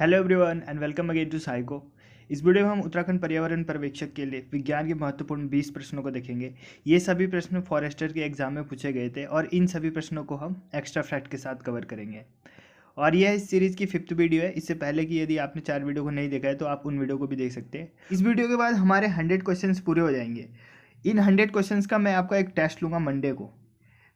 Hello everyone and welcome again to Psycho. इस वीडियो में हम उत्तराखंड पर्यावरण पर्यवेक्षक के लिए विज्ञान के महत्वपूर्ण 20 प्रश्नों को देखेंगे। ये सभी प्रश्न फॉरेस्टर के एग्जाम में पूछे गए थे और इन सभी प्रश्नों को हम एक्स्ट्रा फैक्ट के साथ कवर करेंगे। और यह इस सीरीज़ की 5th वीडियो है। इससे पहले की यदि आपने 4 वीडियो को नहीं देखा है तो आप उन वीडियो को भी देख सकते हैं। इस वीडियो के बाद हमारे 100 क्वेश्चन पूरे हो जाएंगे। इन 100 क्वेश्चन का मैं आपका एक टेस्ट लूँगा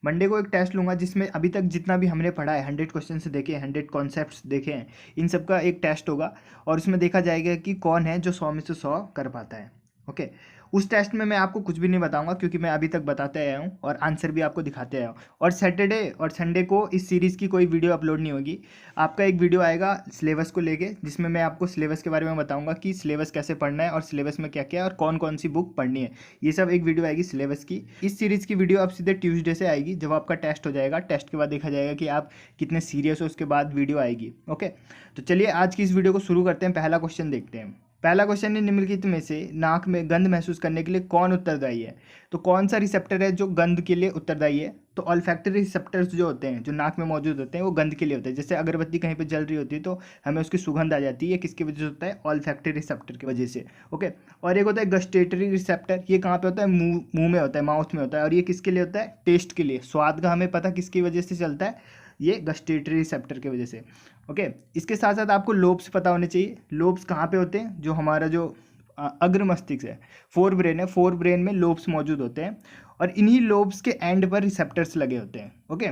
मंडे को एक टेस्ट लूँगा जिसमें अभी तक जितना भी हमने पढ़ा है 100 क्वेश्चन से देखे हैं, 100 कॉन्सेप्ट्स देखे हैं, इन सब का एक टेस्ट होगा और उसमें देखा जाएगा कि कौन है जो 100 में से 100 कर पाता है। ओके, उस टेस्ट में मैं आपको कुछ भी नहीं बताऊंगा क्योंकि मैं अभी तक बताते आया हूँ और आंसर भी आपको दिखाते आया हूँ। और सैटरडे और संडे को इस सीरीज़ की कोई वीडियो अपलोड नहीं होगी। आपका एक वीडियो आएगा सिलेबस को लेके जिसमें मैं आपको सिलेबस के बारे में बताऊंगा कि सिलेबस कैसे पढ़ना है और सिलेबस में क्या क्या है और कौन कौन सी बुक पढ़नी है। ये सब एक वीडियो आएगी सिलेबस की। इस सीरीज़ की वीडियो अब सीधे ट्यूसडे से आएगी जब आपका टेस्ट हो जाएगा। टेस्ट के बाद देखा जाएगा कि आप कितने सीरियस हो, उसके बाद वीडियो आएगी। ओके, तो चलिए आज की इस वीडियो को शुरू करते हैं। पहला क्वेश्चन देखते हैं। पहला क्वेश्चन है, निम्नलिखित में से नाक में गंध महसूस करने के लिए कौन उत्तरदायी है? तो कौन सा रिसेप्टर है जो गंध के लिए उत्तरदायी है? तो ऑल्फैक्टरी रिसेप्टर्स जो होते हैं, जो नाक में मौजूद होते हैं, वो गंध के लिए होते हैं। जैसे अगरबत्ती कहीं पे जल रही होती है तो हमें उसकी सुगंध आ जाती है, किसकी वजह से होता है? ऑल्फैक्टरी रिसेप्टर की वजह से। ओके, और एक होता है गस्टेटरी रिसेप्टर। ये कहाँ पे होता है? मुंह में होता है, माउथ में होता है। और ये किसके लिए होता है? टेस्ट के लिए, स्वाद का हमें पता किसकी वजह से चलता है? ये गस्टेटरी रिसेप्टर की वजह से। ओके, इसके साथ साथ आपको लोब्स पता होने चाहिए। लोब्स कहाँ पे होते हैं? जो हमारा जो अग्र मस्तिष्क है, फोर ब्रेन है, फोर ब्रेन में लोब्स मौजूद होते हैं और इन्हीं लोब्स के एंड पर रिसेप्टर्स लगे होते हैं। ओके,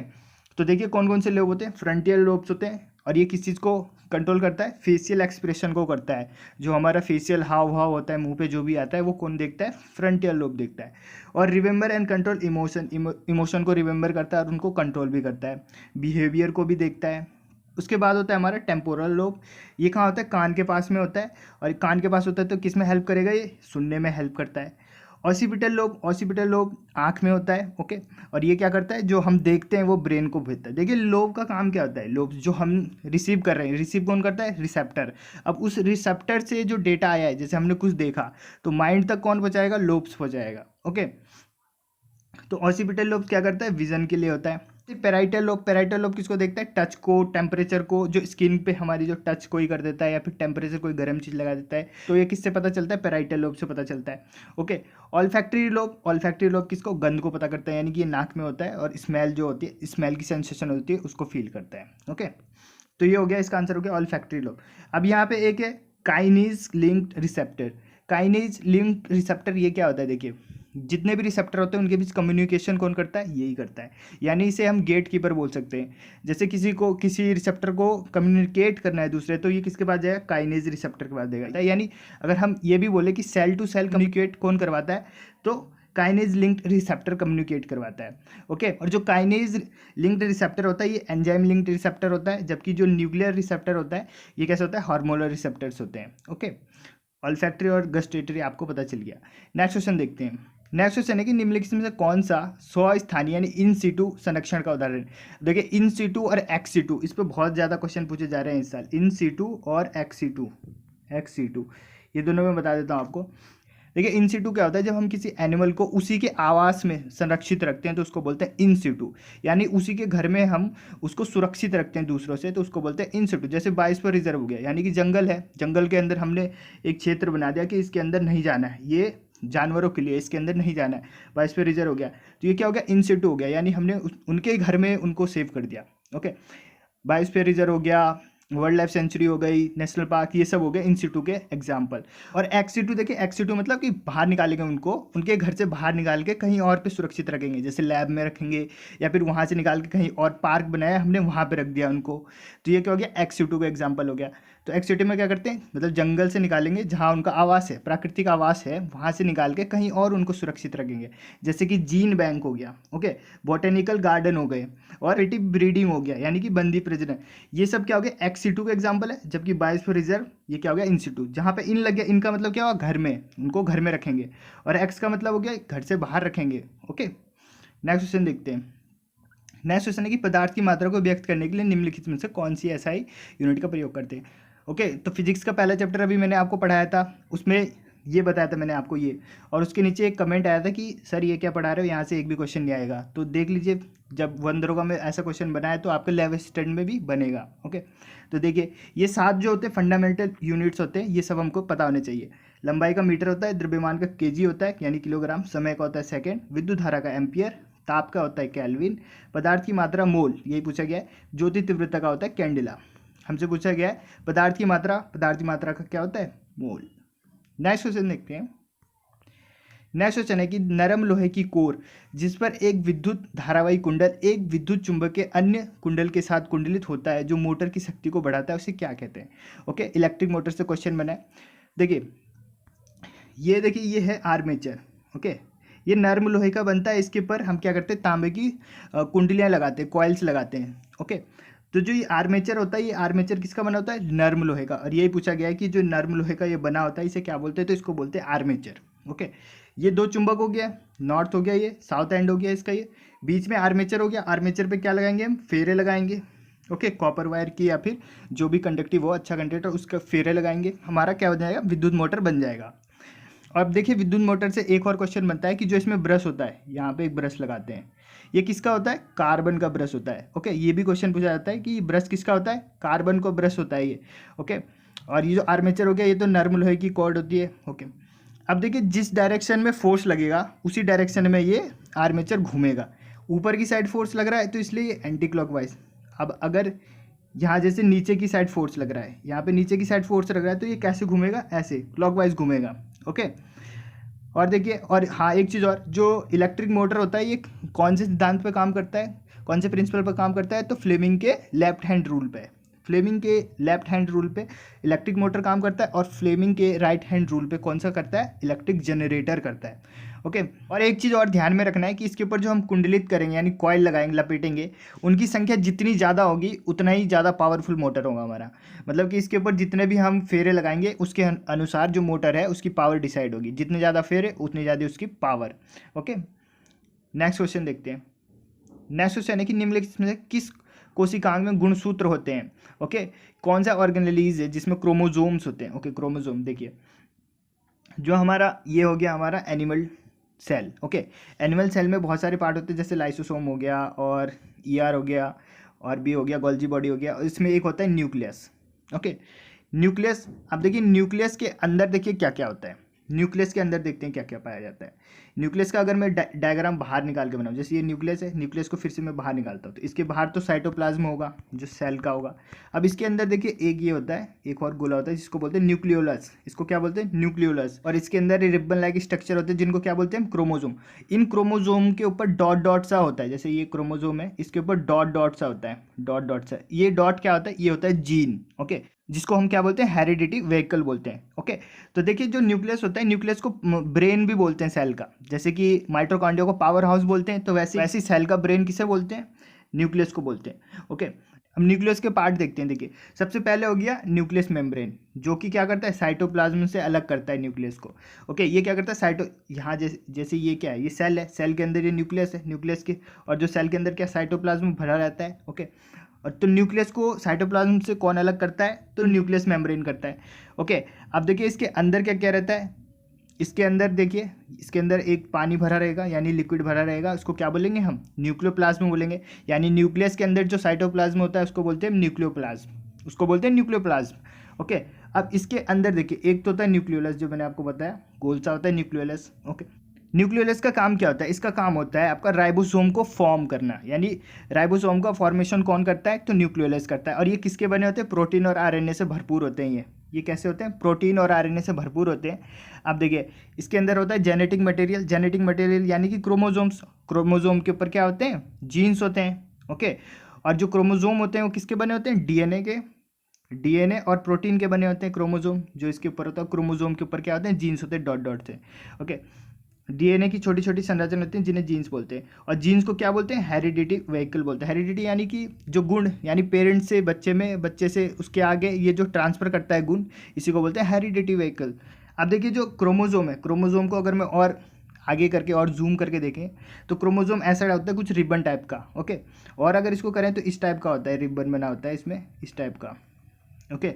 तो देखिए कौन कौन से लोब होते हैं। फ्रंटियल लोब्स होते हैं और ये किस चीज़ को कंट्रोल करता है? फेशियल एक्सप्रेशन को करता है। जो हमारा फेशियल हाव भाव होता है, मुंह पे जो भी आता है वो कौन देखता है? फ्रंटियल लोब देखता है। और remember and control emotion, emotion को रिमेंबर करता है और उनको कंट्रोल भी करता है। बिहेवियर को भी देखता है। उसके बाद होता है हमारा टेम्पोरल लोब। ये कहाँ होता है? कान के पास में होता है। और कान के पास होता है तो किस में हेल्प करेगा? ये सुनने में हेल्प करता है। ऑसिपिटल लोब आँख में होता है। ओके, और ये क्या करता है? जो हम देखते हैं वो ब्रेन को भेजता है। देखिए लोब का काम क्या होता है? लोब जो हम रिसीव कर रहे हैं, रिसीव कौन करता है? रिसेप्टर। अब उस रिसेप्टर से जो डेटा आया है, जैसे हमने कुछ देखा तो माइंड तक कौन पहुँचाएगा? लोब्स पहुँचाएगा। ओके, तो ऑसिपिटल लोब क्या करता है? विजन के लिए होता है। पैराइटल लोब किसको देखता है? टच को, टेम्परेचर को। जो स्किन पे हमारी जो टच कोई कर देता है या फिर टेम्परेचर कोई गर्म चीज़ लगा देता है तो ये किससे पता चलता है? पैराइटल लोब से पता चलता है। ओके, ऑल्फैक्टरी लोब किसको? गंध को पता करता है, यानी कि ये नाक में होता है और स्मेल जो होती है, स्मेल की सेंसेशन होती है, उसको फील करता है। ओके, तो ये हो गया, इसका आंसर हो गया ऑल्फैक्टरी लोब। अब यहाँ पे एक है kinase linked receptor. Kinase linked receptor ये क्या होता है? देखिए जितने भी रिसेप्टर होते हैं उनके बीच कम्युनिकेशन कौन करता है? यही करता है। यानी इसे हम गेट कीपर बोल सकते हैं। जैसे किसी रिसेप्टर को कम्युनिकेट करना है दूसरे, तो ये किसके पास जाएगा? काइनेज रिसेप्टर के पास जाएगा। यानी अगर हम ये भी बोले कि सेल टू सेल कम्युनिकेट कौन करवाता है, तो काइनेज लिंक्ड रिसेप्टर कम्युनिकेट करवाता है। ओके, और जो काइनेज लिंक्ड रिसेप्टर होता है ये एंजाइम लिंक्ड रिसेप्टर होता है, जबकि जो न्यूक्लियर रिसेप्टर होता है ये कैसे होता है? हार्मोनल रिसेप्टर्स होते हैं। ओके, ऑल्फैक्टरी और गस्टेटरी आपको पता चल गया। नेक्स्ट क्वेश्चन देखते हैं। नेक्स्ट क्वेश्चन है कि निम्नलिखित में से कौन सा स्वस्थानीय यानी इन सीटू संरक्षण का उदाहरण? देखिए इन सीटू और एक्स सीटू, इस पर बहुत ज़्यादा क्वेश्चन पूछे जा रहे हैं इस साल। इन सीटू और एक्स सीटू ये दोनों में बता देता हूँ आपको। देखिए इन सीटू क्या होता है? जब हम किसी एनिमल को उसी के आवास में संरक्षित रखते हैं तो उसको बोलते हैं इन सीटू। यानी उसी के घर में हम उसको सुरक्षित रखते हैं दूसरों से, तो उसको बोलते हैं इन सीटू। जैसे बायोस्फीयर रिजर्व हो गया, यानी कि जंगल है, जंगल के अंदर हमने एक क्षेत्र बना दिया कि इसके अंदर नहीं जाना है, ये जानवरों के लिए इसके अंदर नहीं जाना है, बायोस्फीयर रिजर्व हो गया। तो ये क्या हो गया? इन सीटू हो गया, यानी हमने उनके घर में उनको सेव कर दिया। ओके, बायोस्फीयर रिजर्व हो गया, वर्ल्ड लाइफ सेंचुरी हो गई, नेशनल पार्क, ये सब हो गए इन सीटू के एग्जाम्पल। और एक्स सीटू, देखिए एक्स सीटू मतलब कि बाहर निकालेंगे उनको, उनके घर से बाहर निकाल के कहीं और पे सुरक्षित रखेंगे, जैसे लैब में रखेंगे या फिर वहाँ से निकाल के कहीं और पार्क बनाया हमने वहाँ पे रख दिया उनको। तो ये क्या हो गया? एक्स सीटू का एग्जाम्पल हो गया। तो एक्स सीटू में क्या करते हैं? मतलब जंगल से निकालेंगे, जहाँ उनका आवास है, प्राकृतिक आवास है, वहाँ से निकाल के कहीं और उनको सुरक्षित रखेंगे। जैसे कि जीन बैंक हो गया, ओके, बोटेनिकल गार्डन हो गए, और एटिव ब्रीडिंग हो गया, यानी कि बंदी प्रजनन। ये सब क्या हो गया? एक्स सीटू का एग्जाम्पल है। जबकि बायोस्फीयर रिजर्व ये क्या हो गया? In situ. जहाँ पे इन लग गया, इनका मतलब क्या हुआ? घर में, उनको घर में रखेंगे। और एक्स का मतलब हो गया घर से बाहर रखेंगे। ओके, नेक्स्ट क्वेश्चन देखते हैं। नेक्स्ट क्वेश्चन है कि पदार्थ की मात्रा को व्यक्त करने के लिए निम्नलिखित में से कौन सी एसआई यूनिट का प्रयोग करते हैं? ओके, तो फिजिक्स का पहला चैप्टर अभी मैंने आपको पढ़ाया था, उसमें ये बताया था मैंने आपको ये। और उसके नीचे एक कमेंट आया था कि सर ये क्या पढ़ा रहे हो, यहाँ से एक भी क्वेश्चन नहीं आएगा। तो देख लीजिए, जब वन दरोगा में ऐसा क्वेश्चन बनाया तो आपके 11th स्टैंडर्ड में भी बनेगा। ओके, तो देखिए ये 7 जो होते हैं फंडामेंटल यूनिट्स होते हैं, ये सब हमको पता होने चाहिए। लंबाई का मीटर होता है, द्रव्यमान का केजी होता है यानी किलोग्राम, समय का होता है सेकेंड, विद्युत धारा का एम्पियर, ताप का होता है केल्विन, पदार्थ की मात्रा मोल, यही पूछा गया है, ज्योति तीव्रता का होता है कैंडिला। हमसे पूछा गया है पदार्थ की मात्रा का क्या होता है, मोल। नेक्स्ट क्वेश्चन देखते हैं। नेक्स्ट क्वेश्चन है कि नरम लोहे की कोर जिस पर एक विद्युत धारावाही कुंडल एक विद्युत चुंबक के अन्य कुंडल के साथ कुंडलित होता है जो मोटर की शक्ति को बढ़ाता है, उसे क्या कहते हैं। ओके, इलेक्ट्रिक मोटर से क्वेश्चन बना है। देखिए ये है आर्मेचर। ओके, ये नरम लोहे का बनता है, इसके ऊपर हम क्या करते हैं, तांबे की कुंडलियाँ लगाते हैं, कॉइल्स लगाते हैं। ओके, तो जो ये आर्मेचर होता है, ये आर्मेचर किसका बना होता है, नर्म लोहे का। और यही पूछा गया है कि जो नर्म लोहे का ये बना होता है इसे क्या बोलते हैं, तो इसको बोलते हैं आर्मेचर। ओके, ये 2 चुंबक हो गया, नॉर्थ हो गया, ये साउथ एंड हो गया इसका, ये बीच में आर्मेचर हो गया। आर्मेचर पे क्या लगाएंगे हम, फेरे लगाएंगे। ओके, कॉपर वायर की या फिर जो भी कंडक्टिव हो, अच्छा कंडक्टर, उसका फेरे लगाएंगे, हमारा क्या हो जाएगा, विद्युत मोटर बन जाएगा। अब देखिए विद्युत मोटर से एक और क्वेश्चन बनता है कि जो इसमें ब्रश होता है, यहाँ पे एक ब्रश लगाते हैं, ये किसका होता है, कार्बन का ब्रश होता है। ओके, ये भी क्वेश्चन पूछा जाता है कि ब्रश किसका होता है, कार्बन का ब्रश होता है ये। ओके, और ये जो आर्मेचर हो गया, ये तो नर्म लोहे की कॉर्ड होती है। ओके, अब देखिए जिस डायरेक्शन में फोर्स लगेगा उसी डायरेक्शन में ये आर्मेचर घूमेगा। ऊपर की साइड फोर्स लग रहा है तो इसलिए ये एंटी क्लॉकवाइज। अब अगर यहाँ जैसे नीचे की साइड फोर्स लग रहा है, यहाँ पे नीचे की साइड फोर्स लग रहा है, तो ये कैसे घूमेगा, ऐसे क्लॉकवाइज घूमेगा। ओके, और देखिए, और हाँ एक चीज़ और, जो इलेक्ट्रिक मोटर होता है ये कौन से सिद्धांत पे काम करता है, कौन से प्रिंसिपल पर काम करता है, तो फ्लेमिंग के लेफ्ट हैंड रूल पे। फ्लेमिंग के लेफ्ट हैंड रूल पे इलेक्ट्रिक मोटर काम करता है, और फ्लेमिंग के राइट हैंड रूल पे कौन सा करता है, इलेक्ट्रिक जनरेटर करता है। ओके, और एक चीज़ और ध्यान में रखना है कि इसके ऊपर जो हम कुंडलित करेंगे यानी कॉइल लगाएंगे, लपेटेंगे, उनकी संख्या जितनी ज़्यादा होगी उतना ही ज़्यादा पावरफुल मोटर होगा हमारा। मतलब कि इसके ऊपर जितने भी हम फेरे लगाएंगे उसके अनुसार जो मोटर है उसकी पावर डिसाइड होगी, जितने ज़्यादा फेरे उतनी ज़्यादा उसकी पावर। ओके, नेक्स्ट क्वेश्चन देखते हैं। नेक्स्ट क्वेश्चन है कि निम्नलिखित में से किस कोशिकांग में गुणसूत्र होते हैं। ओके, कौन सा ऑर्गेनेलिज है जिसमें क्रोमोजोम्स होते हैं। ओके, क्रोमोजोम देखिए, जो हमारा ये हो गया हमारा animal cell. Okay, animal cell में बहुत सारे पार्ट होते हैं, जैसे लाइसोसोम हो गया, और ईआर हो गया, और भी हो गया, गोल्जी बॉडी हो गया, और इसमें एक होता है न्यूक्लियस। ओके, न्यूक्लियस, अब देखिए न्यूक्लियस के अंदर देखिए क्या क्या होता है। न्यूक्लियस के अंदर देखते हैं क्या क्या पाया जाता है। न्यूक्लियस का अगर मैं डायग्राम बाहर निकाल के बनाऊँ, जैसे ये न्यूक्लियस है, न्यूक्लियस को फिर से मैं बाहर निकालता हूँ, तो इसके बाहर तो साइटोप्लाज्म होगा जो सेल का होगा। अब इसके अंदर देखिए एक ये होता है, एक और गोला होता है जिसको बोलते हैं न्यूक्लियोलस। इसको क्या बोलते हैं, न्यूक्लियोलस। और इसके अंदर रिबन लाइक स्ट्रक्चर होते हैं जिनको क्या बोलते हैं, क्रोमोजोम। इन क्रोमोजोम के ऊपर डॉट डॉट सा होता है, जैसे ये क्रोमोजोम है, इसके ऊपर डॉट डॉट सा होता है, डॉट डॉट सा। ये डॉट क्या होता है, ये होता है जीन। ओके, जिसको हम क्या बोलते हैं, हेरिडिटी व्हीकल बोलते हैं। ओके, तो देखिए जो न्यूक्लियस होता है, न्यूक्लियस को ब्रेन भी बोलते हैं सेल का, जैसे कि माइटोकॉन्ड्रिया को पावर हाउस बोलते हैं, तो वैसे सेल का ब्रेन किसे बोलते हैं, न्यूक्लियस को बोलते हैं। ओके, अब न्यूक्लियस के पार्ट देखते हैं। देखिए सबसे पहले हो गया न्यूक्लियस मेम्ब्रेन, जो कि क्या करता है, साइटोप्लाज्म से अलग करता है न्यूक्लियस को। ओके, ये क्या करता है, यहाँ जैसे ये क्या है, ये सेल है, सेल के अंदर ये न्यूक्लियस है, न्यूक्लियस के, और जो सेल के अंदर क्या साइटोप्लाज्म भरा रहता है। ओके, और तो न्यूक्लियस को साइटोप्लाज्म से कौन अलग करता है, तो न्यूक्लियस मेम्ब्रेन करता है। ओके, अब देखिए इसके अंदर क्या क्या रहता है, इसके अंदर देखिए, इसके अंदर एक पानी भरा रहेगा यानी लिक्विड भरा रहेगा, उसको क्या बोलेंगे हम, न्यूक्लियोप्लाज्म बोलेंगे। यानी न्यूक्लियस के अंदर जो साइटोप्लाज्म होता है उसको बोलते हैं न्यूक्लियोप्लाज्म, उसको बोलते हैं न्यूक्लियोप्लाज्म। ओके, अब इसके अंदर देखिए एक तो होता है न्यूक्लियोलस, जो मैंने आपको बताया गोल सा होता है न्यूक्लियोलस। ओके, न्यूक्लियोलस का काम क्या होता है, इसका काम होता है आपका राइबोसोम को फॉर्म करना, यानी राइबोसोम का फॉर्मेशन कौन करता है, तो न्यूक्लियोलस करता है। और ये किसके बने होते हैं, प्रोटीन और आरएनए से भरपूर होते हैं। ये कैसे होते हैं, प्रोटीन और आरएनए से भरपूर होते हैं। अब देखिए इसके अंदर होता है जेनेटिक मटेरियल, जेनेटिक मटेरियल यानी कि क्रोमोजोम्स, क्रोमोजोम के ऊपर क्या होते हैं, जीन्स होते हैं। ओके, और जो क्रोमोजोम होते हैं वो किसके बने होते हैं, डीएनए और प्रोटीन के बने होते हैं क्रोमोजोम। जो इसके ऊपर होता है, क्रोमोजोम के ऊपर क्या होते हैं, जीन्स होते हैं, डॉट डॉट से। ओके, डीएनए की छोटी छोटी संरचना होती हैं जिन्हें जीन्स बोलते हैं, और जीन्स को क्या बोलते हैं, हेरिडिटी व्हीकल बोलते हैं। हेरिडिटी यानी कि जो गुण, यानी पेरेंट्स से बच्चे में, बच्चे से उसके आगे ये जो ट्रांसफर करता है गुण, इसी को बोलते हैं हेरिडिटी व्हीकल। अब देखिए जो क्रोमोजोम है, क्रोमोजोम को अगर मैं और आगे करके और जूम करके देखें तो क्रोमोजोम ऐसा होता है कुछ रिबन टाइप का। ओके, और अगर इसको करें तो इस टाइप का होता है, रिबन बना होता है इसमें, इस टाइप का। ओके,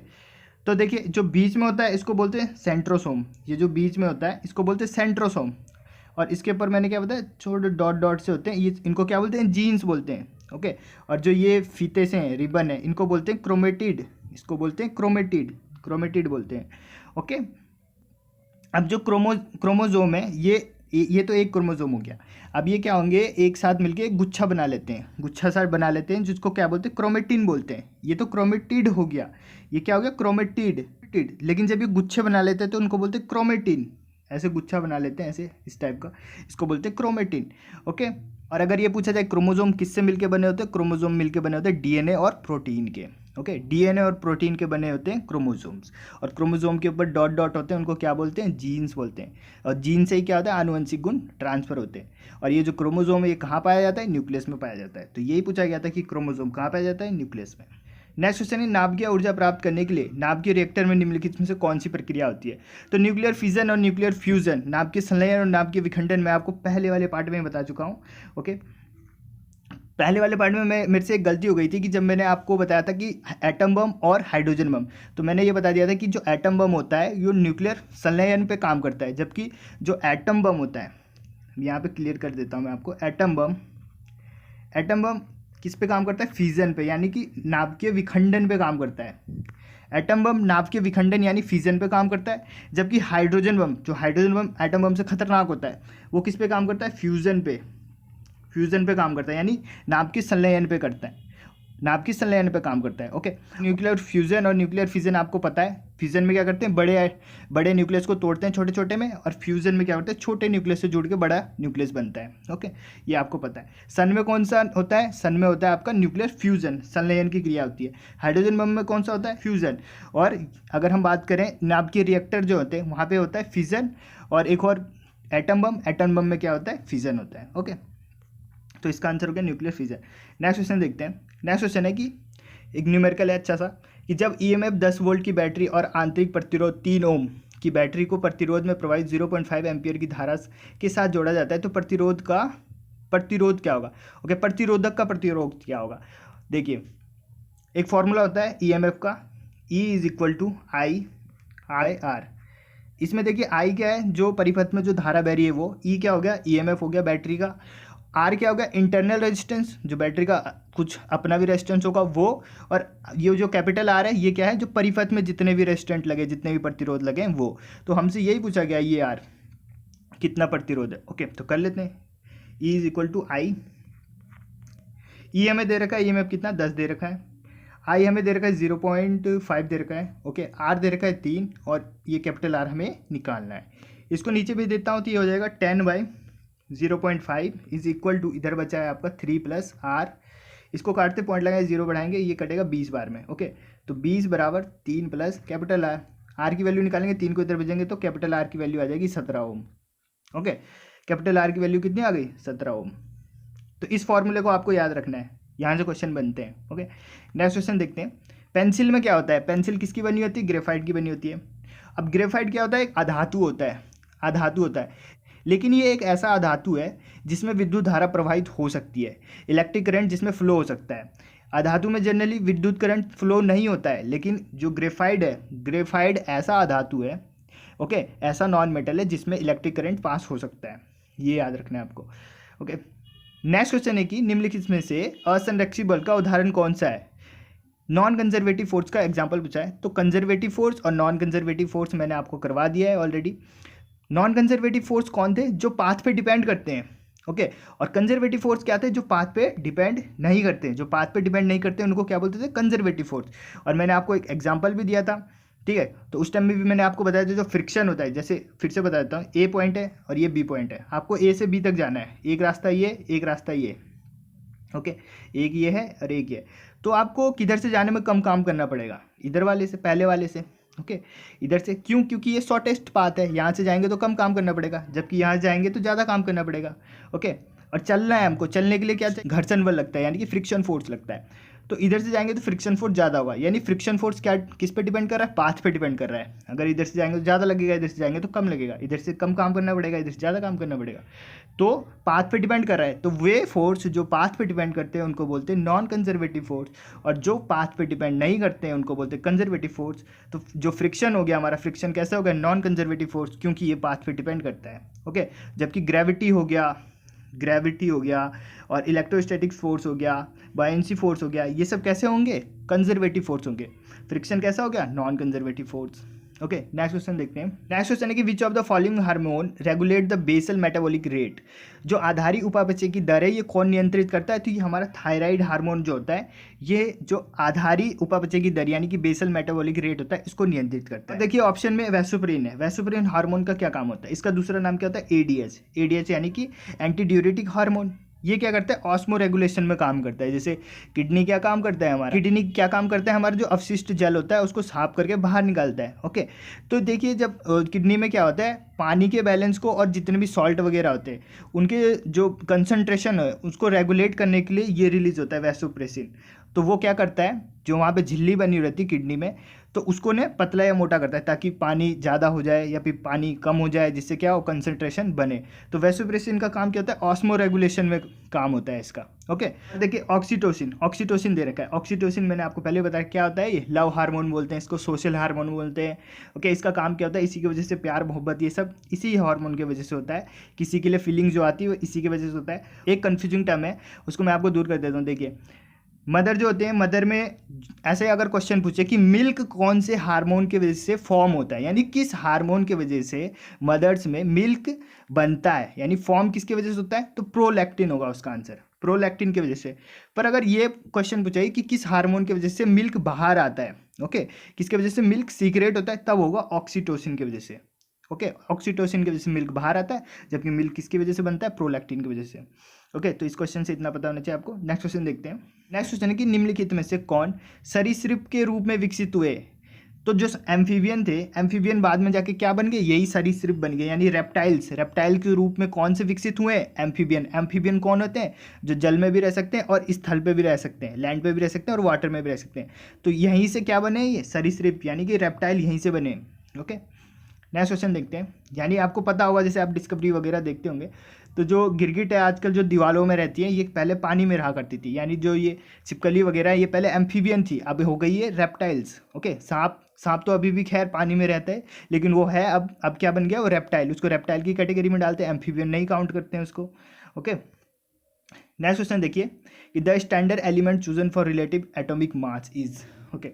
तो देखिए जो बीच में होता है इसको बोलते हैं सेंट्रोसोम, ये जो बीच में होता है इसको बोलते हैं सेंट्रोसोम, और इसके ऊपर मैंने क्या बताया छोटे डॉट डॉट से होते हैं, ये इनको क्या बोलते हैं, जीन्स बोलते हैं। ओके, और जो ये फीते से हैं, रिबन है, इनको बोलते हैं क्रोमेटिड, इसको बोलते हैं क्रोमेटिड, क्रोमेटिड बोलते हैं। ओके, अब जो क्रोमोजोम है ये तो एक क्रोमोजोम हो गया। अब ये क्या होंगे, एक साथ मिलके एक गुच्छा बना लेते हैं, गुच्छा सा बना लेते हैं, जिसको क्या बोलते हैं, क्रोमेटिन बोलते हैं। ये तो क्रोमेटिड हो गया, ये क्या हो गया, क्रोमेटिड। लेकिन जब ये गुच्छे बना लेते हैं तो उनको बोलते हैं क्रोमेटिन, ऐसे गुच्छा बना लेते हैं ऐसे इस टाइप का, इसको बोलते हैं क्रोमेटिन। ओके, और अगर ये पूछा जाए क्रोमोजोम किससे मिलके बने होते हैं, क्रोमोजोम मिलके बने होते हैं डीएनए और प्रोटीन के। ओके, डीएनए और प्रोटीन के बने होते हैं क्रोमोजोम्स, और क्रोमोजोम के ऊपर डॉट डॉट होते हैं, उनको क्या बोलते हैं, जीन्स बोलते हैं। और जीन से ही क्या होता है, आनुवंशिक गुण ट्रांसफर होते हैं। और ये जो क्रोमोजोम है ये कहाँ पाया जाता है, न्यूक्लियस में पाया जाता है। तो यही पूछा गया था कि क्रोमोजोम कहाँ पाया जाता है, न्यूक्लियस में। नेक्स्ट क्वेश्चन है, नाभिकीय ऊर्जा प्राप्त करने के लिए नाभिकीय रिएक्टर में निम्नलिखित में से कौन सी प्रक्रिया होती है। तो न्यूक्लियर फिजन और न्यूक्लियर फ्यूजन, नाभिकीय संलयन और नाभिकीय विखंडन मैं आपको पहले वाले पार्ट में बता चुका हूँ। ओके, पहले वाले पार्ट में मेरे से एक गलती हो गई थी कि जब मैंने आपको बताया था कि एटम बम और हाइड्रोजन बम, तो मैंने ये बता दिया था कि जो एटम बम होता है ये न्यूक्लियर संलयन पे काम करता है, जबकि जो एटम बम होता है, यहाँ पे क्लियर कर देता हूँ मैं आपको, एटम बम किस पे काम करता है, फिजन पे, यानी कि नाभिकीय विखंडन पे काम करता है। एटम बम नाभिकीय विखंडन यानी फिजन पे काम करता है, जबकि हाइड्रोजन बम, जो हाइड्रोजन बम एटम बम से खतरनाक होता है, वो किस पे काम करता है, फ्यूजन पे काम करता है, यानी नाभिकीय संलयन पे करता है, नाभिकीय संलयन पे काम करता है। ओके, न्यूक्लियर फ्यूजन और न्यूक्लियर फिजन आपको पता है, फिजन में क्या करते हैं, बड़े न्यूक्लियस को तोड़ते हैं छोटे छोटे में, और फ्यूजन में क्या करते हैं, छोटे न्यूक्लियस से जुड़ के बड़ा न्यूक्लियस बनता है। ओके, ये आपको पता है। सन में कौन सा होता है, सन में होता है आपका न्यूक्लियर फ्यूजन, संलयन की क्रिया होती है। हाइड्रोजन बम में कौन सा होता है, फ्यूजन। और अगर हम बात करें नाभिकीय रिएक्टर जो होते हैं वहाँ पर होता है फिजन, और एक और एटम बम में क्या होता है, फिजन होता है। ओके, तो इसका आंसर हो गया न्यूक्लियर फिजन। नेक्स्ट क्वेश्चन देखते हैं। नेक्स्ट क्वेश्चन है कि एक न्यूमेरिकल है अच्छा सा, कि जब ईएमएफ 10 वोल्ट की बैटरी और आंतरिक प्रतिरोध 3 ओम की बैटरी को प्रतिरोध में प्रवाहित 0.5 एम्पियर की धारा के साथ जोड़ा जाता है तो प्रतिरोध क्या होगा। ओके, प्रतिरोधक का प्रतिरोध क्या होगा। देखिए एक फॉर्मूला होता है ईएमएफ का, E = I/R। इसमें देखिए I क्या है, जो परिपथ में जो धारा बह रही है वो, E क्या हो गया, ईएमएफ हो गया बैटरी का, R क्या होगा, इंटरनल रेजिस्टेंस, जो बैटरी का कुछ अपना भी रेजिस्टेंस होगा वो, और ये जो कैपिटल R है ये क्या है, जो परिपथ में जितने भी रेजिस्टेंट लगे, जितने भी प्रतिरोध लगे हैं वो। तो हमसे यही पूछा गया ये R कितना प्रतिरोध है। ओके, तो कर लेते हैं, E = I। E हमें दे रखा है, EMF कितना 10 दे रखा है, I हमें दे रखा है 0.5 दे रखा है। ओके, R दे रखा है 3, और ये कैपिटल R हमें निकालना है। इसको नीचे भी देता हूँ तो ये हो जाएगा 10/0.5 = इधर बचा है आपका 3 + R, इसको काटते पॉइंट लगाए 0 बढ़ाएंगे, ये कटेगा 20 बार में। ओके, तो 20 = 3 + कैपिटल R की वैल्यू निकालेंगे, 3 को इधर भेजेंगे तो कैपिटल R की वैल्यू आ जाएगी 17 ओम। ओके, कैपिटल R की वैल्यू कितनी आ गई, 17 ओम। तो इस फॉर्मूले को आपको याद रखना है, यहाँ से क्वेश्चन बनते हैं। ओके, नेक्स्ट क्वेश्चन देखते हैं। पेंसिल में क्या होता है, पेंसिल किसकी बनी होती है, ग्रेफाइट की बनी होती है। अब ग्रेफाइट क्या होता है, एक अधातु होता है, लेकिन ये एक ऐसा अधातु है जिसमें विद्युत धारा प्रवाहित हो सकती है, इलेक्ट्रिक करंट जिसमें फ्लो हो सकता है। अधातु में जनरली विद्युत करंट फ्लो नहीं होता है, लेकिन जो ग्रेफाइट है, ग्रेफाइट ऐसा अधातु है, ओके, ऐसा नॉन मेटल है जिसमें इलेक्ट्रिक करंट पास हो सकता है, ये याद रखना है आपको। ओके, नेक्स्ट क्वेश्चन है कि निम्नलिखित में से असंरक्षित बल का उदाहरण कौन सा है। नॉन कंजर्वेटिव फोर्स का एग्जाम्पल पूछा है, तो कंजर्वेटिव फोर्स और नॉन कंजर्वेटिव फोर्स मैंने आपको करवा दिया है ऑलरेडी। नॉन कंजर्वेटिव फोर्स कौन थे, जो पाथ पे डिपेंड करते हैं। ओके, और कंजर्वेटिव फोर्स क्या थे, जो पाथ पे डिपेंड नहीं करते, जो पाथ पे डिपेंड नहीं करते उनको क्या बोलते थे, कंजर्वेटिव फोर्स। और मैंने आपको एक एग्जांपल भी दिया था, ठीक है। तो उस टाइम में भी मैंने आपको बताया था जो फ्रिक्शन होता है, जैसे फिर से बता देता हूँ, ए पॉइंट है और ये बी पॉइंट है, आपको ए से बी तक जाना है, एक रास्ता ये, एक रास्ता ये। ओके, एक ये है और एक ये, तो आपको किधर से जाने में कम काम करना पड़ेगा, इधर वाले से, पहले वाले से। ओके, इधर से क्यों, क्योंकि ये शॉर्टेस्ट पाथ है, यहाँ से जाएंगे तो कम काम करना पड़ेगा, जबकि यहाँ जाएंगे तो ज़्यादा काम करना पड़ेगा। ओके, और चलना है हमको, चलने के लिए क्या चाहिए, घर्षण बल लगता है, यानी कि फ्रिक्शन फोर्स लगता है। तो इधर से जाएंगे तो फ्रिक्शन फोर्स ज़्यादा होगा, यानी फ्रिक्शन फोर्स क्या किस पे डिपेंड कर रहा है, पाथ पे डिपेंड कर रहा है। अगर इधर से जाएंगे तो ज़्यादा लगेगा, इधर से जाएंगे तो कम लगेगा, इधर से कम काम करना पड़ेगा, इधर से ज़्यादा काम करना पड़ेगा। तो पाथ पे डिपेंड कर रहा है, तो वे फोर्स जो पाथ पे डिपेंड करते हैं उनको बोलते हैं नॉन कंजर्वेटिव फोर्स, और जो पाथ पे डिपेंड नहीं करते हैं उनको बोलते हैं कंजर्वेटिव फोर्स। तो जो फ्रिक्शन हो गया हमारा, फ्रिक्शन कैसा हो गया, नॉन कंजर्वेटिव फोर्स, क्योंकि ये पाथ पे डिपेंड करता है। ओके, जबकि ग्रेविटी हो गया और इलेक्ट्रोस्टैटिक फोर्स हो गया, बायनेंसी फोर्स हो गया, ये सब कैसे होंगे, कंजर्वेटिव फोर्स होंगे। फ्रिक्शन कैसा हो गया, non conservative force. Okay, next question देखते हैं। नेक्स्ट क्वेश्चन है कि which of the following hormone regulate the basal metabolic rate, जो आधारी उपापचय की दर है ये कौन नियंत्रित करता है, तो ये हमारा थायराइड हार्मोन जो होता है, ये जो आधारी उपापचय की दर यानी कि बेसल मेटाबॉलिक रेट होता है इसको नियंत्रित करता है। देखिए ऑप्शन में वैसोप्रिन है, वैसोप्रिन हार्मोन का क्या काम होता है, इसका दूसरा नाम क्या होता है, एडीएच, एडीएच यानी कि एंटी ड्यूरेटिक हार्मोन। ये क्या करता है, ऑस्मो रेगुलेशन में काम करता है। जैसे किडनी क्या काम करता है हमारा, किडनी क्या काम करता है, हमारा जो अवशिष्ट जल होता है उसको साफ करके बाहर निकालता है। ओके, तो देखिए जब किडनी में क्या होता है, पानी के बैलेंस को और जितने भी सॉल्ट वगैरह होते हैं उनके जो कंसंट्रेशन है उसको रेगुलेट करने के लिए ये रिलीज होता है वैसोप्रेसिन। तो वो क्या करता है, जो वहाँ पे झिल्ली बनी रहती है किडनी में, तो उसको ने पतला या मोटा करता है ताकि पानी ज़्यादा हो जाए या फिर पानी कम हो जाए, जिससे क्या हो, कंसंट्रेशन बने। तो वैसोप्रेसिन का काम क्या होता है, ऑस्मो रेगुलेशन में काम होता है इसका। ओके, देखिए ऑक्सीटोसिन, ऑक्सीटोसिन दे रखा है। ऑक्सीटोसिन मैंने आपको पहले बताया क्या होता है, ये लव हार्मोन बोलते हैं इसको, सोशल हार्मोन बोलते हैं। ओके, इसका काम क्या होता है, इसी की वजह से प्यार मोहब्बत ये सब इसी हार्मोन की वजह से होता है। किसी के लिए फीलिंग जो आती है वो इसी की वजह से होता है। एक कन्फ्यूजिंग टर्म है उसको मैं आपको दूर कर देता हूँ। देखिए मदर जो होते हैं, मदर में ऐसे अगर क्वेश्चन पूछे कि मिल्क कौन से हार्मोन की वजह से फॉर्म होता है, यानी किस हार्मोन की वजह से मदर्स में मिल्क बनता है, यानी फॉर्म किसकी वजह से होता है, तो प्रोलैक्टिन होगा उसका आंसर, प्रोलैक्टिन की वजह से। पर अगर ये क्वेश्चन पूछा है कि किस हार्मोन की वजह से मिल्क बाहर आता है, ओके, किसकी वजह से मिल्क सीक्रेट होता है, तब होगा ऑक्सीटोसिन की वजह से। ओके, ऑक्सीटोसिन की वजह से मिल्क बाहर आता है, जबकि मिल्क किसकी वजह से बनता है, प्रोलैक्टिन की वजह से। ओके, तो इस क्वेश्चन से इतना पता होना चाहिए आपको। नेक्स्ट क्वेश्चन देखते हैं। नेक्स्ट क्वेश्चन है कि निम्नलिखित में से कौन सरीसृप के रूप में विकसित हुए, तो जो एम्फीबियन थे, एम्फीबियन बाद में जाके क्या बन गए, यही सरीसृप बन गए, यानी रेप्टाइल्स, रेप्टाइल के रूप में कौन से विकसित हुए, एम्फीबियन। एम्फीबियन कौन होते हैं, जो जल में भी रह सकते हैं और स्थल पे भी रह सकते हैं, लैंड पे भी रह सकते हैं और वाटर में भी रह सकते हैं। तो यहीं से क्या बने, ये सरीसृप यानी कि रेप्टाइल यहीं से बने। ओके, नेक्स्ट क्वेश्चन देखते हैं। यानी आपको पता होगा, जैसे आप डिस्कवरी वगैरह देखते होंगे, तो जो गिरगिट है आजकल जो दीवारों में रहती है, ये पहले पानी में रहा करती थी, यानी जो ये छिपकली वगैरह है ये पहले एम्फीबियन थी, अब हो गई है रेप्टाइल्स। ओके, सांप तो अभी भी खैर पानी में रहता है, लेकिन वो है अब क्या बन गया, वो रेप्टाइल, उसको रेप्टाइल की कैटेगरी में डालते हैं, एम्फीबियन नहीं काउंट करते हैं उसको। ओके, नेक्स्ट क्वेश्चन देखिए कि the standard element chosen for relative atomic mass is. Okay,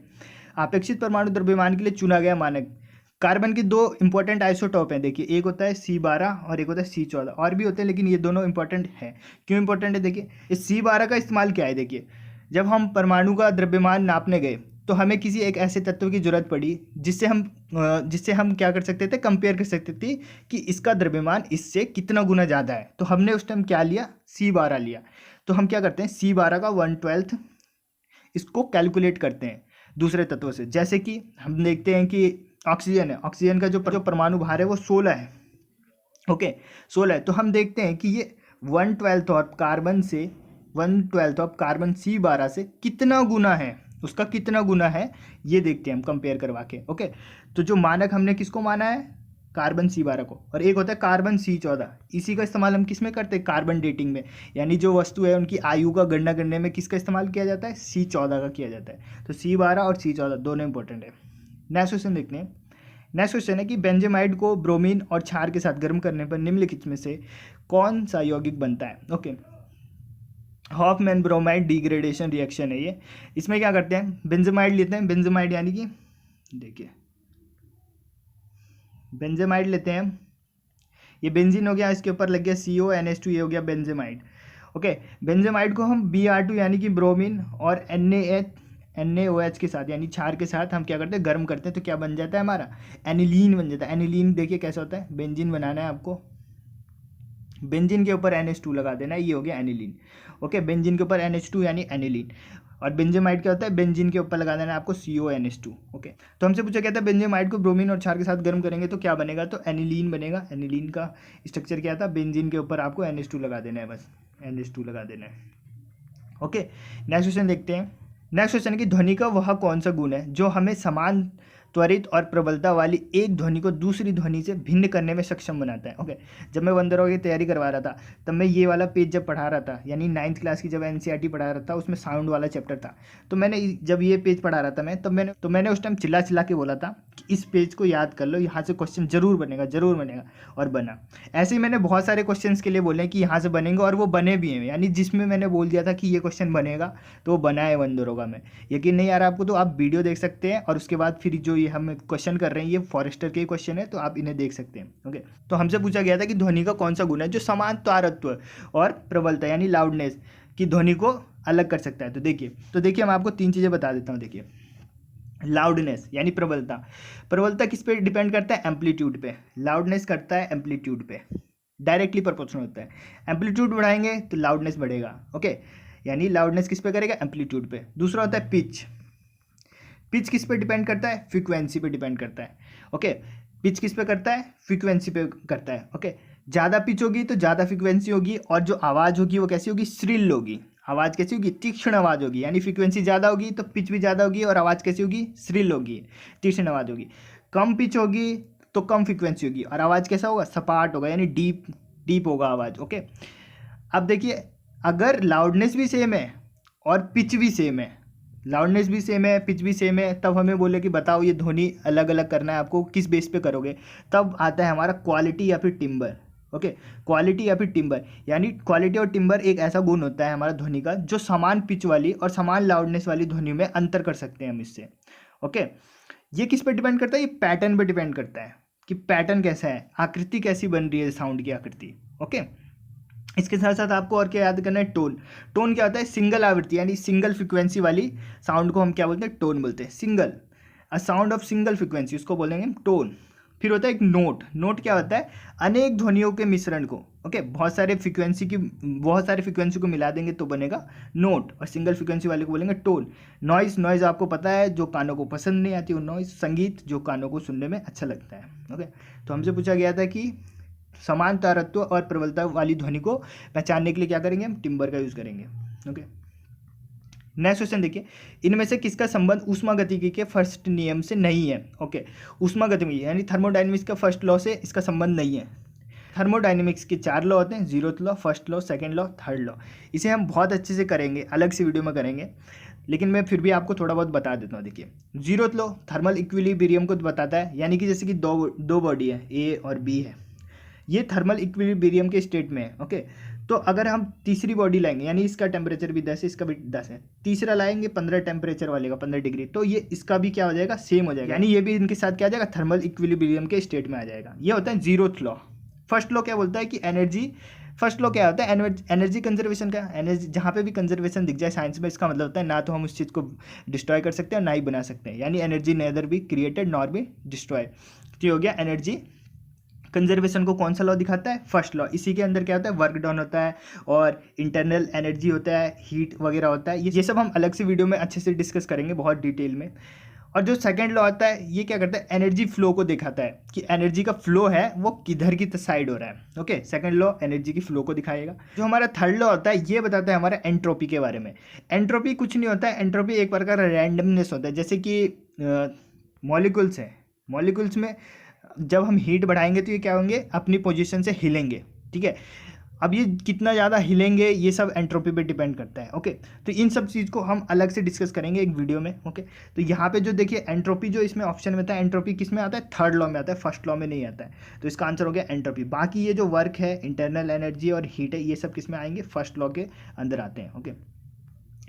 अपेक्षित परमाणु द्रव्यमान के लिए चुना गया मानक। कार्बन के दो इंपॉर्टेंट आइसोटॉप हैं, देखिए एक होता है C12 और एक होता है C14, और भी होते हैं लेकिन ये दोनों इंपॉर्टेंट हैं। क्यों इंपॉर्टेंट है, देखिए इस C12 का इस्तेमाल क्या है, देखिए जब हम परमाणु का द्रव्यमान नापने गए तो हमें किसी एक ऐसे तत्व की जरूरत पड़ी जिससे हम क्या कर सकते थे, कंपेयर कर सकते थे कि इसका द्रव्यमान इससे कितना गुना ज़्यादा है। तो हमने उस टाइम क्या लिया, C12 लिया। तो हम क्या करते हैं, C12 का 1/12 इसको कैलकुलेट करते हैं दूसरे तत्वों से। जैसे कि हम देखते हैं कि ऑक्सीजन है, ऑक्सीजन का जो परमाणु भार है वो 16 है। ओके, 16 है, तो हम देखते हैं कि ये 1/12 ऑफ कार्बन से 1/12 ऑफ कार्बन C12 से कितना गुना है, उसका कितना गुना है ये देखते हैं हम कंपेयर करवा के। ओके, तो जो मानक हमने किसको माना है, कार्बन C12 को, और एक होता है कार्बन C14। इसी का इस्तेमाल हम किस में करते हैं, कार्बन डेटिंग में, यानी जो वस्तु है उनकी आयु का गणना करने में किसका इस्तेमाल किया जाता है, C14 का किया जाता है। तो C12 और C14 दोनों इंपॉर्टेंट है। नेक्स्ट क्वेश्चन देखते हैं। नेक्स्ट क्वेश्चन है कि बेंजेमाइड को ब्रोमीन और क्षार के साथ गर्म करने पर निम्नलिखित में से कौन सा यौगिक बनता है। Okay, Hoffmann bromide degradation reaction है ये। इसमें क्या करते हैं, बेंजेमाइड लेते हैं, बेंजेमाइड यानी कि देखिए बेंजेमाइड लेते हैं, ये बेंजीन हो गया, इसके ऊपर लग गया CONH2, ये हो गया बेंजेमाइड। ओके, बेंजेमाइड को हम Br2 यानी कि ब्रोमीन और NaOH के साथ यानी क्षार के साथ हम क्या करते हैं, गर्म करते हैं, तो क्या बन जाता है हमारा, एनिलीन बन जाता है। एनिलीन देखिए कैसा होता है, बेंजीन बनाना है आपको, बेंजीन के ऊपर NH2 लगा देना है, ये हो गया एनिलीन। ओके, बेंजीन के ऊपर NH2 यानी एनिलीन, और बेंजेमाइड क्या होता है, बेंजीन के ऊपर लगा देना है आपको CONH2। ओके, तो हमसे पूछा गया था बेंजेमाइड को ब्रोमीन और क्षार के साथ गर्म करेंगे तो क्या बनेगा, तो एनिलीन बनेगा। एनिलीन का स्ट्रक्चर क्या था, बेंजीन के ऊपर आपको NH2 लगा देना है, बस NH2 लगा देना है। ओके, नेक्स्ट क्वेश्चन देखते हैं। नेक्स्ट क्वेश्चन है कि ध्वनि का वह कौन सा गुण है जो हमें समान त्वरित और प्रबलता वाली एक ध्वनि को दूसरी ध्वनि से भिन्न करने में सक्षम बनाता है। ओके, जब मैं वंदरों की तैयारी करवा रहा था तब मैं ये वाला पेज जब पढ़ा रहा था, यानी 9th क्लास की जब एनसीईआरटी पढ़ा रहा था, उसमें साउंड वाला चैप्टर था, तो मैंने जब ये पेज पढ़ा रहा था मैं, तब मैंने उस टाइम चिल्ला चिल्ला के बोला था कि इस पेज को याद कर लो, यहाँ से क्वेश्चन जरूर बनेगा, जरूर बनेगा, और बना। ऐसे ही मैंने बहुत सारे क्वेश्चन के लिए बोले कि यहाँ से बनेंगे, और वो बने भी हैं। यानी जिसमें मैंने बोल दिया था कि ये क्वेश्चन बनेगा तो वो बना है वंदरोगा में। यकीन नहीं आ रहा आपको तो आप वीडियो देख सकते हैं, और उसके बाद फिर जो ये हम क्वेश्चन कर रहे हैं ये फॉरेस्टर के क्वेश्चन है, तो आप इन्हें देख सकते हैं। ओके, तो हमसे पूछा गया था कि ध्वनि का कौन सा गुण है जो समान तारत्व और प्रबलता यानी लाउडनेस की ध्वनि को अलग कर सकता है। तो देखिए मैं आपको 3 चीज़ें बता देता हूँ। देखिए, लाउडनेस यानी प्रबलता किस पे डिपेंड करता है? एम्पलीट्यूड पे। लाउडनेस करता है एम्पलीट्यूड पे, डायरेक्टली प्रोपोर्शनल होता है। एम्पलीट्यूड बढ़ाएंगे तो लाउडनेस बढ़ेगा। ओके, यानी लाउडनेस किस पे करेगा? एम्पलीट्यूड पे। दूसरा होता है पिच किस पे डिपेंड करता है? फ्रीक्वेंसी पे डिपेंड करता है। ओके, पिच किस पे करता है? फ्रीक्वेंसी पे करता है। ओके, ज़्यादा पिच होगी तो ज़्यादा फ्रीक्वेंसी होगी, और जो आवाज़ होगी वो कैसी होगी? श्रिल होगी। आवाज़ कैसी होगी? तीक्ष्ण आवाज़ होगी। यानी फ्रीक्वेंसी ज़्यादा होगी तो पिच भी ज़्यादा होगी, और आवाज़ कैसी होगी? श्रिल होगी, तीक्ष्ण आवाज़ होगी। कम पिच होगी तो कम फ्रीक्वेंसी होगी, और आवाज़ कैसा होगा? सपाट होगा, यानी डीप होगा आवाज़। ओके, अब देखिए, अगर लाउडनेस भी सेम है और पिच भी सेम है, लाउडनेस भी सेम है, पिच भी सेम है, तब हमें बोले कि बताओ ये ध्वनि अलग अलग करना है आपको, किस बेस पे करोगे? तब आता है हमारा क्वालिटी या फिर टिम्बर। ओके, क्वालिटी या फिर टिम्बर, यानी क्वालिटी और टिम्बर एक ऐसा गुण होता है हमारा ध्वनि का जो समान पिच वाली और समान लाउडनेस वाली ध्वनि में अंतर कर सकते हैं हम इससे। ओके, ये किस पे डिपेंड करता है? ये पैटर्न पे डिपेंड करता है कि पैटर्न कैसा है, आकृति कैसी बन रही है साउंड की आकृति। ओके, इसके साथ साथ आपको और क्या याद करना है? टोन क्या होता है? सिंगल आवृत्ति यानी सिंगल फ्रिक्वेंसी वाली साउंड को हम क्या बोलते हैं? टोन बोलते हैं। Single, a sound of single frequency, उसको बोलेंगे हम टोन। फिर होता है एक नोट क्या होता है? अनेक ध्वनियों के मिश्रण को, ओके, बहुत सारे फ्रिक्वेंसी को मिला देंगे तो बनेगा नोट, और सिंगल फ्रिक्वेंसी वाले को बोलेंगे टोन। नॉइज आपको पता है जो कानों को पसंद नहीं आती वो नॉइज। संगीत जो कानों को सुनने में अच्छा लगता है। ओके, तो हमसे पूछा गया था कि समान तारत्व और प्रबलता वाली ध्वनि को पहचानने के लिए क्या करेंगे? हम टिम्बर का यूज करेंगे। ओके, नेक्स्ट क्वेश्चन देखिए, इनमें से किसका संबंध ऊष्मागतिकी के फर्स्ट नियम से नहीं है? ओके, ऊष्मागतिकी यानी थर्मोडायनेमिक्स का फर्स्ट लॉ से इसका संबंध नहीं है। थर्मोडायनेमिक्स के 4 लॉ होते हैं, 0th law, first law, second law, third law. इसे हम बहुत अच्छे से करेंगे, अलग से वीडियो में करेंगे, लेकिन मैं फिर भी आपको थोड़ा बहुत बता देता हूँ। देखिए, 0th लॉ थर्मल इक्विलिब्रियम को बताता है, यानी कि जैसे कि दो बॉडी है, ए और बी है, ये थर्मल इक्विलिब्रियम के स्टेट में है। ओके, तो अगर हम तीसरी बॉडी लाएंगे, यानी इसका टेम्परेचर भी 10 है, इसका भी 10 है, तीसरा लाएंगे 15 टेम्परेचर वाले का, 15 डिग्री, तो ये इसका भी क्या हो जाएगा? सेम हो जाएगा, यानी ये भी इनके साथ क्या आ जाएगा? थर्मल इक्विलिब्रियम के स्टेट में आ जाएगा। ये होता है 0th लॉ। फर्स्ट लॉ क्या बोलता है कि फर्स्ट लॉ क्या होता है? एनर्जी कंजर्वेशन का। एनर्जी जहाँ पे भी कंजर्वेशन दिख जाए साइंस में, इसका मतलब होता है ना तो हम उस चीज़ को डिस्ट्रॉय कर सकते हैं ना ही बना सकते हैं, यानी energy nether be created nor be destroy. तो ये हो गया एनर्जी कंजर्वेशन को कौन सा लॉ दिखाता है? First law. इसी के अंदर क्या होता है? वर्क डन होता है, और इंटरनल एनर्जी होता है, हीट वगैरह होता है। ये सब हम अलग से वीडियो में अच्छे से डिस्कस करेंगे बहुत डिटेल में। और जो सेकंड लॉ आता है, ये क्या करता है? एनर्जी फ्लो को दिखाता है कि एनर्जी का फ्लो है वो किधर की साइड हो रहा है। ओके, सेकंड लॉ एनर्जी की फ्लो को दिखाएगा। जो हमारा थर्ड लॉ होता है, ये बताता है हमारा एंट्रोपी के बारे में। एंट्रोपी कुछ नहीं होता है, एंट्रोपी एक प्रकार का रैंडमनेस होता है। जैसे कि मॉलिक्यूल्स हैं, मॉलिक्यूल्स में जब हम हीट बढ़ाएंगे तो ये क्या होंगे? अपनी पोजीशन से हिलेंगे। ठीक है, अब ये कितना ज़्यादा हिलेंगे ये सब एंट्रोपी पे डिपेंड करता है। ओके, तो इन सब चीज़ को हम अलग से डिस्कस करेंगे एक वीडियो में। ओके, तो यहाँ पे जो देखिए एंट्रोपी जो इसमें ऑप्शन में था, एंट्रोपी किस में आता है? थर्ड लॉ में आता है, फर्स्ट लॉ में नहीं आता है। तो इसका आंसर हो गया एंट्रोपी। बाकी ये जो वर्क है, इंटरनल एनर्जी और हीट है, ये सब किस में आएंगे? फर्स्ट लॉ के अंदर आते हैं। ओके,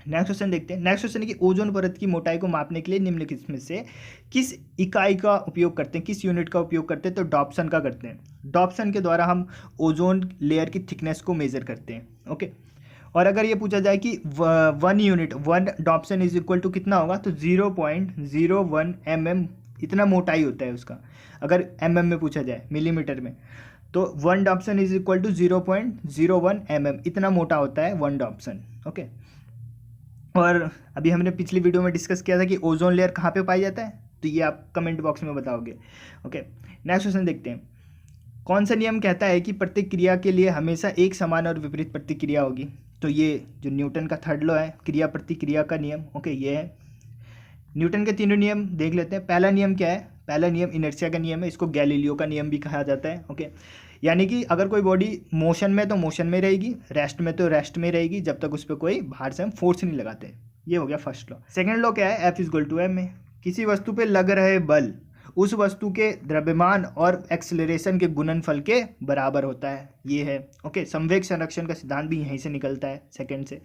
नेक्स्ट क्वेश्चन देखते हैं। नेक्स्ट क्वेश्चन है कि ओजोन परत की मोटाई को मापने के लिए निम्नलिखित में से किस इकाई का उपयोग करते हैं, किस यूनिट का उपयोग करते हैं? तो डॉप्सन का करते हैं। डॉप्सन के द्वारा हम ओजोन लेयर की थिकनेस को मेजर करते हैं। ओके, और अगर ये पूछा जाए कि 1 डॉप्सन इज इक्वल टू कितना होगा, तो 0.01 mm इतना मोटाई होता है उसका। अगर mm में पूछा जाए, मिलीमीटर में, तो 1 Dobson is equal to 0.01 mm इतना मोटा होता है 1 डॉप्सन। ओके, और अभी हमने पिछली वीडियो में डिस्कस किया था कि ओजोन लेयर कहाँ पे पाया जाता है, तो ये आप कमेंट बॉक्स में बताओगे। ओके, नेक्स्ट क्वेश्चन देखते हैं। कौन सा नियम कहता है कि प्रतिक्रिया के लिए हमेशा एक समान और विपरीत प्रतिक्रिया होगी? तो ये जो न्यूटन का थर्ड लॉ है, क्रिया प्रतिक्रिया का नियम, ओके, ये है। न्यूटन के तीनों नियम देख लेते हैं। पहला नियम क्या है? पहला नियम इनर्शिया का नियम है, इसको गैलीलियो का नियम भी कहा जाता है, ओके। यानी कि अगर कोई बॉडी मोशन में तो मोशन में रहेगी, रेस्ट में तो रेस्ट में रहेगी, जब तक उस पर कोई बाहर से हम फोर्स नहीं लगाते। ये हो गया फर्स्ट लॉ। सेकेंड लॉ क्या है? F=m में किसी वस्तु पे लग रहे बल उस वस्तु के द्रव्यमान और एक्सेलरेशन के गुणनफल के बराबर होता है, ये है, ओके। संवेग संरक्षण का सिद्धांत भी यहीं से निकलता है, सेकंड से।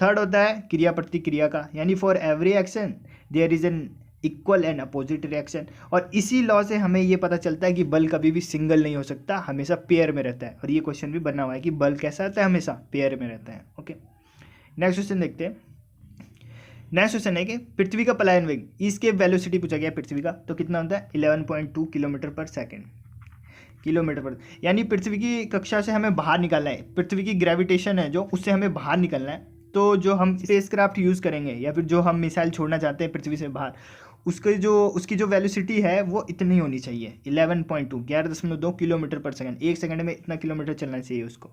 थर्ड होता है क्रिया प्रतिक्रिया का, यानी for every action there is an equal and opposite reaction. और इसी लॉ से हमें ये पता चलता है कि बल कभी भी सिंगल नहीं हो सकता, हमेशा पेयर में रहता है। और ये क्वेश्चन भी बना हुआ है कि बल कैसा रहता है? हमेशा पेयर में रहता है, ओके। नेक्स्ट क्वेश्चन देखते हैं। नेक्स्ट क्वेश्चन है कि पृथ्वी का पलायन वेग, इसके वेलोसिटी पूछा गया पृथ्वी का, तो कितना होता है? 11.2 किलोमीटर पर सेकेंड, किलोमीटर पर। यानी पृथ्वी की कक्षा से हमें बाहर निकालना है, पृथ्वी की ग्रेविटेशन है जो, उससे हमें बाहर निकलना है। तो जो हम स्पेसक्राफ्ट यूज़ करेंगे या फिर जो हम मिसाइल छोड़ना चाहते हैं पृथ्वी से बाहर, उसकी जो वेलोसिटी है वो इतनी होनी चाहिए, 11.2, 11.2 किलोमीटर पर सेकंड। एक सेकंड में इतना किलोमीटर चलना चाहिए उसको,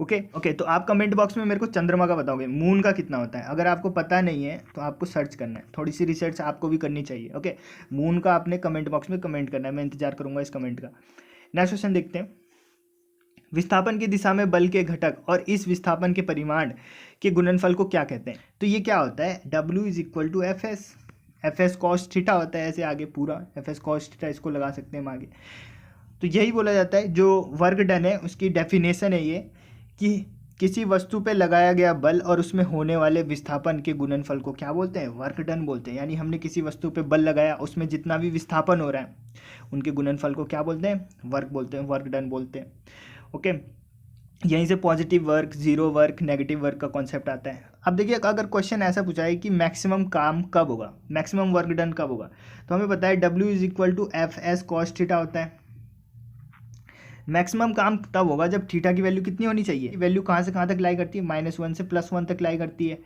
ओके। तो आप कमेंट बॉक्स में मेरे को चंद्रमा का बताओगे, मून का कितना होता है। अगर आपको पता नहीं है तो आपको सर्च करना है, थोड़ी सी रिसर्च आपको भी करनी चाहिए, ओके। मून का आपने कमेंट बॉक्स में कमेंट करना है, मैं इंतजार करूंगा इस कमेंट का। नेक्स्ट क्वेश्चन देखते हैं। विस्थापन की दिशा में बल के घटक और इस विस्थापन के परिमाण के गुणनफल को क्या कहते हैं? तो ये क्या होता है? W=Fs, Fs cos थीटा होता है, ऐसे आगे पूरा Fs cos थीटा, इसको लगा सकते हैं हम आगे। तो यही बोला जाता है, जो वर्क डन है उसकी डेफिनेशन है ये, कि किसी वस्तु पे लगाया गया बल और उसमें होने वाले विस्थापन के गुणनफल को क्या बोलते हैं? वर्क डन बोलते हैं। यानी हमने किसी वस्तु पे बल लगाया, उसमें जितना भी विस्थापन हो रहा है उनके गुणनफल को क्या बोलते हैं? वर्क बोलते हैं, वर्क डन बोलते हैं, ओके। यहीं से positive work, zero work, negative work का कॉन्सेप्ट आता है। अब देखिए, अगर क्वेश्चन ऐसा पूछा है कि मैक्सिमम काम कब होगा, मैक्सिमम वर्क डन कब होगा, तो हमें पता है W=Fs cos थीटा होता है। मैक्सिमम काम तब होगा जब थीटा की वैल्यू कितनी होनी चाहिए? वैल्यू कहाँ से कहाँ तक लाई करती है? -1 से +1 तक लाई करती है।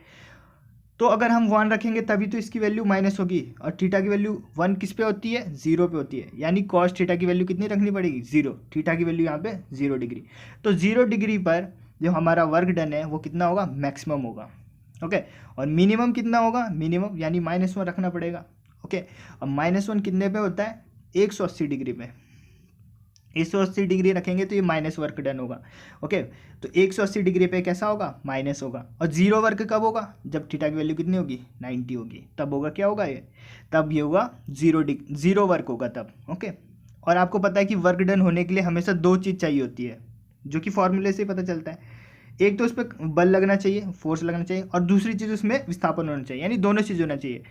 तो अगर हम 1 रखेंगे तभी तो इसकी वैल्यू माइनस होगी, और थीटा की वैल्यू 1 किस पे होती है? 0 पे होती है। यानी कॉस थीटा की वैल्यू कितनी रखनी पड़ेगी? 0। थीटा की वैल्यू यहाँ पे 0 डिग्री। तो 0 डिग्री पर जो हमारा वर्क डन है वो कितना होगा? मैक्सिमम होगा, ओके। और मिनिमम कितना होगा? मिनिमम यानी -1 रखना पड़ेगा, ओके। अब -1 कितने पे होता है? 180 डिग्री पे। 180 डिग्री रखेंगे तो ये माइनस वर्क डन होगा, ओके। तो 180 डिग्री पे कैसा होगा? माइनस होगा। और जीरो वर्क कब होगा? जब थीटा की वैल्यू कितनी होगी? 90 होगी। तब होगा, क्या होगा ये? तब ये होगा जीरो वर्क होगा तब, ओके। और आपको पता है कि वर्क डन होने के लिए हमेशा दो चीज़ चाहिए होती है, जो कि फॉर्मूले से पता चलता है। एक तो उस पर बल लगना चाहिए, फोर्स लगना चाहिए, और दूसरी चीज़ उसमें विस्थापन होना चाहिए, यानी दोनों चीज़ होना चाहिए,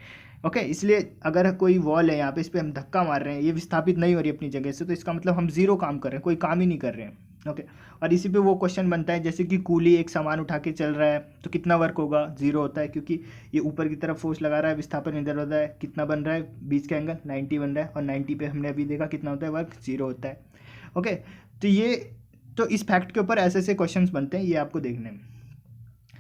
ओके। इसलिए अगर कोई वॉल है यहाँ पे, इस पर हम धक्का मार रहे हैं, ये विस्थापित नहीं हो रही अपनी जगह से, तो इसका मतलब हम जीरो काम कर रहे हैं, कोई काम ही नहीं कर रहे हैं, ओके। और इसी पे वो क्वेश्चन बनता है, जैसे कि कूली एक सामान उठा के चल रहा है तो कितना वर्क होगा? जीरो होता है, क्योंकि ये ऊपर की तरफ फोर्स लगा रहा है, विस्थापन इधर होता है, कितना बन रहा है? बीच का एंगल 90 बन रहा है, और 90 पे हमने अभी देखा कितना होता है वर्क? जीरो होता है, ओके। तो इस फैक्ट के ऊपर ऐसे ऐसे क्वेश्चन बनते हैं, ये आपको देखने में।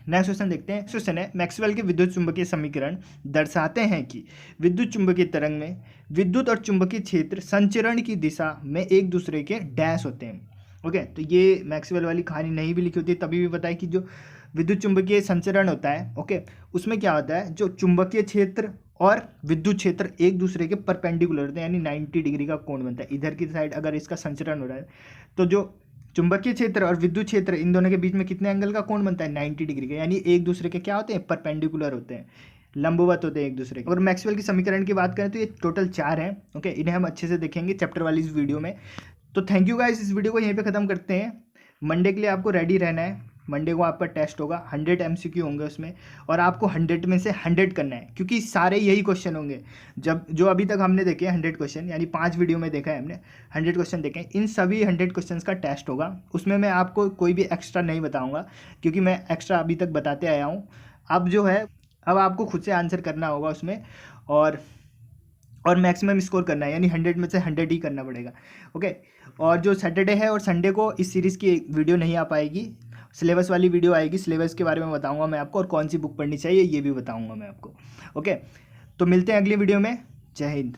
नेक्स्ट क्वेश्चन देखते हैं। क्वेश्चन है, मैक्सवेल के विद्युत चुंबकीय समीकरण दर्शाते हैं कि विद्युत चुंबकीय तरंग में विद्युत और चुंबकीय क्षेत्र संचरण की दिशा में एक दूसरे के डैश होते हैं, ओके। तो ये मैक्सवेल वाली कहानी नहीं भी लिखी होती, तभी भी बताया कि जो विद्युत चुंबकीय संचरण होता है, ओके, उसमें क्या होता है, जो चुंबकीय क्षेत्र और विद्युत क्षेत्र एक दूसरे के परपेंडिकुलर होते हैं, यानी 90 डिग्री का कोण बनता है। इधर की साइड अगर इसका संचरण हो रहा है तो जो चुंबकीय क्षेत्र और विद्युत क्षेत्र, इन दोनों के बीच में कितने एंगल का कोण बनता है? 90 डिग्री का। यानी एक दूसरे के क्या होते हैं? परपेंडिकुलर होते हैं, लंबवत होते हैं एक दूसरे के। अगर मैक्सवेल की समीकरण की बात करें तो ये टोटल 4 हैं, ओके। इन्हें हम अच्छे से देखेंगे चैप्टर वाली इस वीडियो में। तो थैंक यू गाइस, इस वीडियो को यहीं पे ख़त्म करते हैं। मंडे के लिए आपको रेडी रहना है। मंडे को आपका टेस्ट होगा, 100 MCQ होंगे उसमें, और आपको 100 में से 100 करना है, क्योंकि सारे यही क्वेश्चन होंगे। जब जो अभी तक हमने देखे 100 क्वेश्चन, यानी 5 वीडियो में देखा है हमने, 100 क्वेश्चन देखे हैं, इन सभी 100 क्वेश्चन का टेस्ट होगा। उसमें मैं आपको कोई भी एक्स्ट्रा नहीं बताऊँगा, क्योंकि मैं एक्स्ट्रा अभी तक बताते आया हूँ। अब जो है, अब आपको खुद से आंसर करना होगा उसमें, और मैक्सिमम स्कोर करना है, यानी 100 में से 100 ही करना पड़ेगा, ओके। और जो सैटरडे है और संडे को इस सीरीज़ की वीडियो नहीं आ पाएगी, सिलेबस वाली वीडियो आएगी। सिलेबस के बारे में बताऊंगा मैं आपको, और कौन सी बुक पढ़नी चाहिए ये भी बताऊंगा मैं आपको, ओके। तो मिलते हैं अगली वीडियो में। जय हिंद।